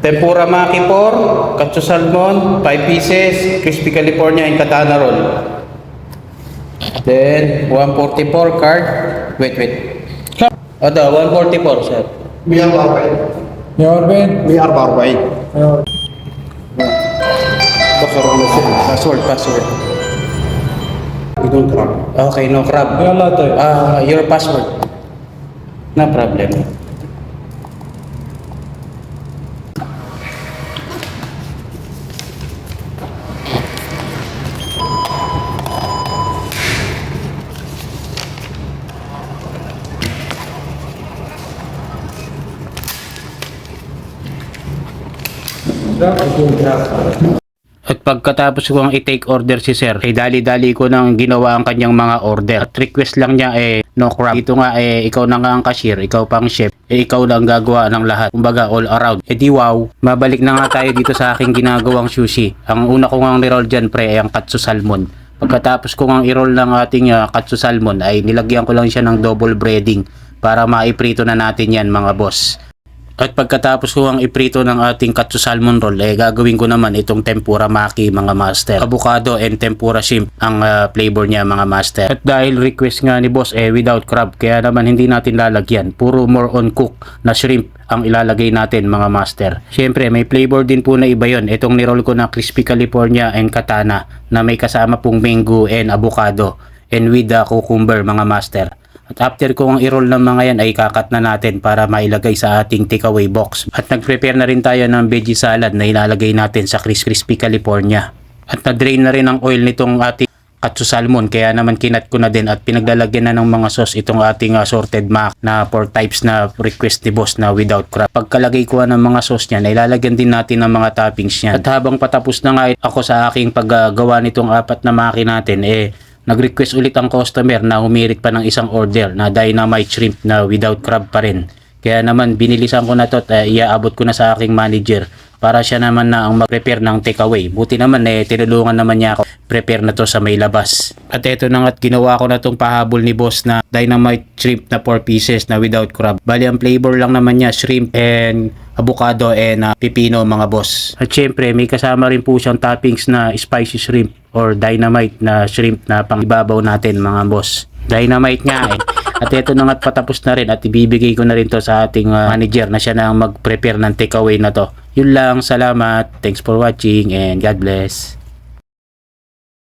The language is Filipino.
Tempura maki 4, katsu salmon, 5 pieces, crispy California and katana roll. Then, 144 card. Wait. Ada, 144, sir. 140. 140. Password. بدون كرام. Okay, no crab. يلا طيب. Your password. No problem. بدون كراب. At pagkatapos ko ang i-take order si sir, ay dali-dali ko nang ginawa ang kanyang mga order. At request lang niya no crab. Dito nga ikaw na nga ang cashier, ikaw pang chef, ikaw lang gagawa ng lahat. Kumbaga all around. Di wow, mabalik na nga tayo dito sa aking ginagawang sushi. Ang una ko nga ni-roll dyan pre ay ang katsu salmon. Pagkatapos ko nga i-roll ng ating katsu salmon ay nilagyan ko lang siya ng double breading para maiprito na natin yan mga boss. At pagkatapos ko ang iprito ng ating katsu salmon roll, gagawin ko naman itong tempura maki mga master. Avocado and tempura shrimp ang flavor niya mga master. At dahil request nga ni boss without crab, kaya naman hindi natin lalagyan. Puro more on cook na shrimp ang ilalagay natin mga master. Siyempre may flavor din po na iba yon. Itong niroll ko na crispy California and katana na may kasama pong mango and avocado and with the cucumber mga master. At after ko ang i-roll ng mga yan ay kakat na natin para mailagay sa ating takeaway box. At nag-prepare na rin tayo ng veggie salad na ilalagay natin sa crispy California. At na-drain na rin ang oil nitong ating katsu salmon, kaya naman kinat ko na din at pinaglalagyan na ng mga sauce itong ating assorted mac na 4 types na request ni boss na without crab. Pagkalagay ko ng mga sauce niya, ilalagyan din natin ng mga toppings niya. At habang patapos na nga ako sa aking paggawa nitong 4 na maki natin, nag-request ulit ang customer na humirit pa ng isang order na dynamite shrimp na without crab pa rin. Kaya naman binilisan ko na to at iaabot ko na sa aking manager para siya naman na ang mag-prepare ng takeaway. Buti naman tinulungan naman niya ako prepare na to sa may labas. At eto na nga't ginawa ko na tong pahabol ni boss na dynamite shrimp na 4 pieces na without crab. Bali ang flavor lang naman niya shrimp and avocado and pipino mga boss. At syempre may kasama rin po siyang toppings na spicy shrimp or dynamite na shrimp na pang ibabaw natin mga boss. Dynamite nga At ito na nga't patapos na rin at ibibigay ko na rin to sa ating manager na siya na ang mag-prepare ng takeaway na to. Yun lang, salamat. Thanks for watching and God bless.